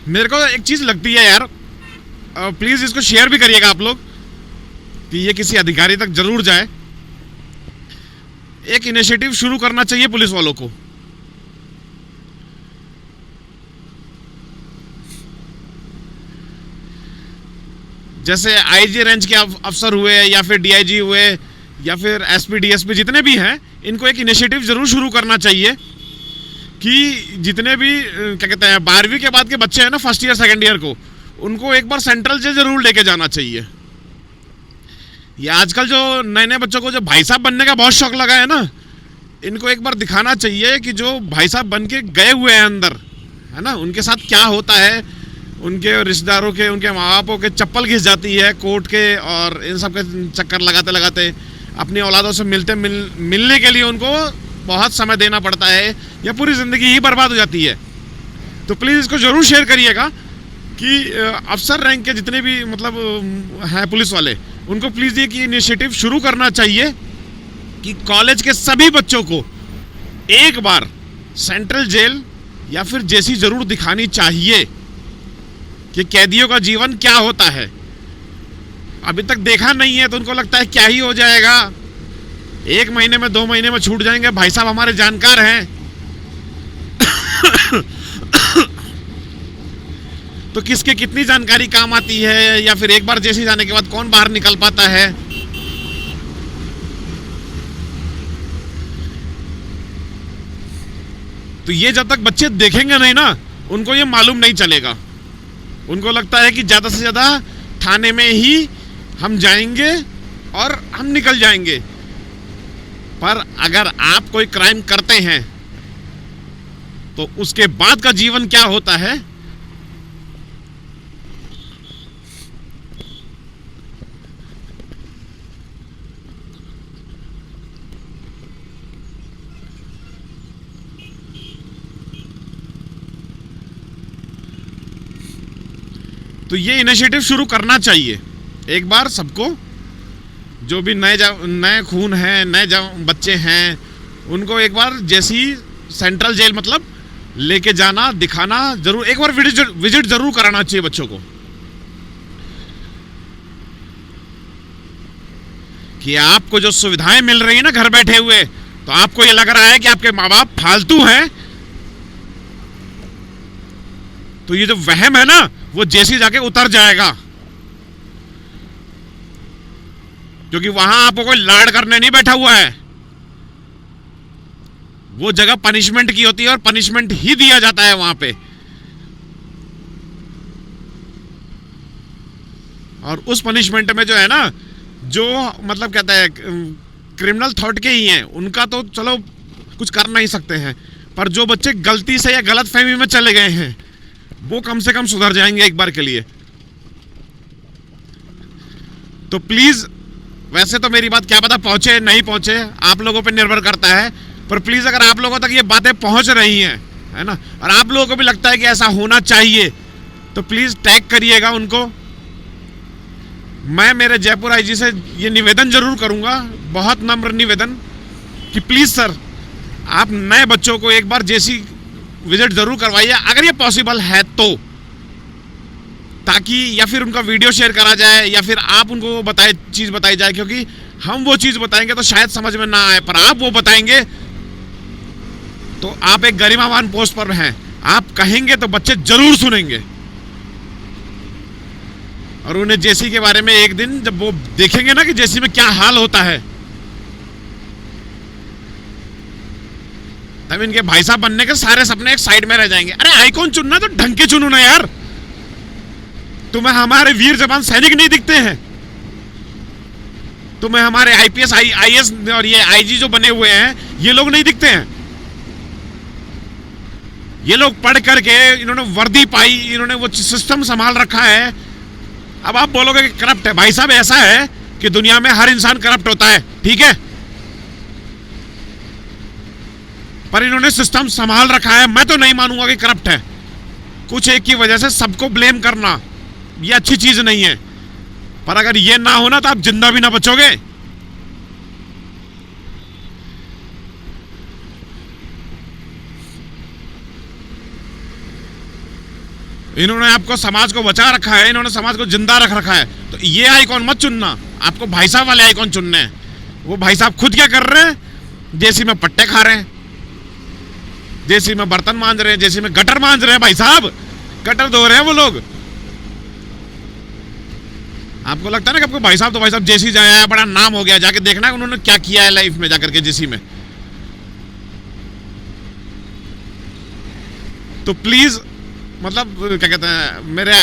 मेरे को एक चीज़ लगती है यार, प्लीज़ इसको शेयर भी करिएगा आप लोग कि ये किसी अधिकारी तक जरूर जाए। एक इनिशिएटिव शुरू करना चाहिए पुलिस वालों को। जैसे आईजी रेंज के अफसर हुए या फिर डीआईजी हुए या फिर एसपी डीएसपी जितने भी हैं, इनको एक इनिशिएटिव जरूर शुरू करना चाहिए कि जितने भी क्या कहते हैं 12वीं के बाद के बच्चे हैं ना, फर्स्ट ईयर सेकेंड ईयर को, उनको एक बार सेंट्रल जेल जरूर लेके जाना चाहिए। ये आजकल जो नए नए बच्चों को जो भाई साहब बनने का बहुत शौक लगा है ना, इनको एक बार दिखाना चाहिए कि जो भाई साहब बन के गए हुए हैं अंदर, है ना, उनके साथ क्या होता है। उनके रिश्तेदारों के, उनके माँ बापों के चप्पल घिस जाती है कोर्ट के, और इन सब के चक्कर लगाते लगाते अपनी औलादों से मिलने के लिए उनको बहुत समय देना पड़ता है, या पूरी ज़िंदगी ही बर्बाद हो जाती है। तो प्लीज़ इसको ज़रूर शेयर करिएगा कि अफसर रैंक के जितने भी मतलब हैं पुलिस वाले, उनको प्लीज़ ये कि इनिशिएटिव शुरू करना चाहिए कि कॉलेज के सभी बच्चों को एक बार सेंट्रल जेल या फिर जेसी ज़रूर दिखानी चाहिए कि कैदियों का जीवन क्या होता है। अभी तक देखा नहीं है तो उनको लगता है क्या ही हो जाएगा, 1 महीने में 2 महीने में छूट जाएंगे। भाई साहब हमारे जानकार हैं। तो किसके कितनी जानकारी काम आती है, या फिर एक बार जैसे जाने के बाद कौन बाहर निकल पाता है। तो ये जब तक बच्चे देखेंगे नहीं ना, उनको ये मालूम नहीं चलेगा। उनको लगता है कि ज़्यादा से ज़्यादा थाने में ही हम जाएंगे और हम निकल जाएंगे। पर अगर आप कोई क्राइम करते हैं तो उसके बाद का जीवन क्या होता है, तो ये इनिशिएटिव शुरू करना चाहिए एक बार सबको। जो भी नए खून हैं, नए बच्चे हैं, उनको एक बार जैसी सेंट्रल जेल मतलब लेके जाना, दिखाना जरूर, एक बार विजिट जरूर कराना चाहिए बच्चों को कि आपको जो सुविधाएं मिल रही है ना घर बैठे हुए, तो आपको ये लग रहा है कि आपके माँ बाप फालतू हैं। तो ये जो वहम है ना, वो जैसे जाके उतर जाएगा, क्योंकि वहां आपको कोई लाड़ करने नहीं बैठा हुआ है। वो जगह पनिशमेंट की होती है और पनिशमेंट ही दिया जाता है वहां पे। और उस पनिशमेंट में जो है ना, जो मतलब कहता है क्रिमिनल थॉट के ही हैं, उनका तो चलो कुछ कर नहीं सकते हैं, पर जो बच्चे गलती से या गलत फहमी में चले गए हैं, वो कम से कम सुधर जाएंगे एक बार के लिए। तो प्लीज, वैसे तो मेरी बात क्या पता पहुंचे नहीं पहुंचे, आप लोगों पे निर्भर करता है, पर प्लीज अगर आप लोगों तक ये बातें पहुंच रही हैं, है ना, और आप लोगों को भी लगता है कि ऐसा होना चाहिए, तो प्लीज टैग करिएगा उनको। मैं मेरे जयपुर आईजी से ये निवेदन जरूर करूंगा, बहुत नम्र निवेदन, कि प्लीज सर आप नए बच्चों को एक बार जैसी विजिट जरूर करवाइए, अगर ये पॉसिबल है तो, ताकि या फिर उनका वीडियो शेयर करा जाए या फिर आप उनको चीज़ बताई जाए, क्योंकि हम वो चीज़ बताएंगे तो शायद समझ में ना आए, पर आप वो बताएंगे तो आप एक गरिमावान पोस्ट पर हैं, आप कहेंगे तो बच्चे जरूर सुनेंगे। और उन्हें जेसी के बारे में एक दिन जब वो देखेंगे ना कि जेसी में क्या हाल होता है, तब इनके भाई साहब बनने के सारे सपने एक साइड में रह जाएंगे। अरे आइकॉन चुनना तो ढंग के चुनो ना यार, तुम्हें हमारे वीर जवान सैनिक नहीं दिखते हैं? तुम्हें हमारे आईपीएस आईएएस और ये आईजी जो बने हुए हैं, ये लोग नहीं दिखते हैं? ये लोग पढ़ करके इन्होंने वर्दी पाई, इन्होंने वो सिस्टम संभाल रखा है। अब आप बोलोगे कि करप्ट है। भाई साहब ऐसा है कि दुनिया में हर इंसान करप्ट होता है, ठीक है, पर इन्होंने सिस्टम संभाल रखा है। मैं तो नहीं मानूंगा कि करप्ट है। कुछ एक की वजह से सबको ब्लेम करना ये अच्छी चीज नहीं है, पर अगर ये ना होना तो आप जिंदा भी ना बचोगे। इन्होंने आपको समाज को बचा रखा है, इन्होंने समाज को जिंदा रख रखा है, तो ये आइकॉन मत चुनना, आपको भाई साहब वाले आइकॉन चुनने हैं। वो भाई साहब खुद क्या कर रहे हैं, जेसी में पट्टे खा रहे हैं, जेसी में बर्तन मांज रहे हैं, जेसी में गटर मांज रहे हैं, भाई साहब गटर धो रहे हैं वो लोग। आपको लगता है ना कि आपको भाई साहब, तो भाई साहब जेसी जाया है, बड़ा नाम हो गया, जाके देखना है उन्होंने क्या किया है लाइफ में जाकर के जेसी में। तो प्लीज मतलब क्या कहते हैं, मेरे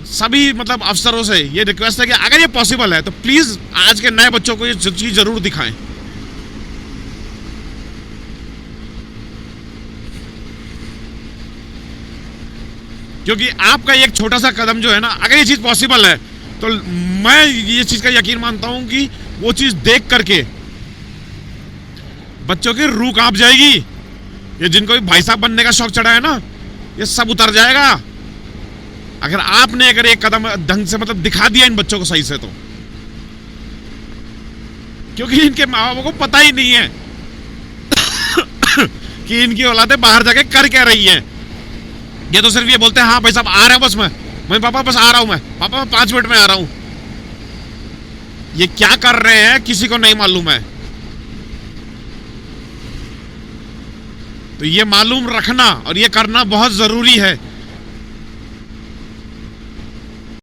सभी मतलब अफसरों से ये रिक्वेस्ट है कि अगर ये पॉसिबल है तो प्लीज आज के नए बच्चों को ये चीज जरूर दिखाएं। क्योंकि आपका एक छोटा सा कदम जो है ना, अगर ये चीज पॉसिबल है तो मैं ये चीज का यकीन मानता हूं कि वो चीज देख करके बच्चों की रूह कांप जाएगी। ये जिनको भी भाई साहब बनने का शौक चढ़ा है ना, ये सब उतर जाएगा अगर आपने अगर एक कदम ढंग से मतलब दिखा दिया इन बच्चों को सही से तो। क्योंकि इनके माँ बापों को पता ही नहीं है कि इनकी औलादें बाहर जाके कर क्या रही हैं। ये तो सिर्फ ये बोलते हैं हाँ भाई साहब आ रहे हैं बस मैं पापा बस आ रहा हूं, मैं पापा मैं 5 मिनट में आ रहा हूं। ये क्या कर रहे हैं किसी को नहीं मालूम है। तो ये मालूम रखना और ये करना बहुत जरूरी है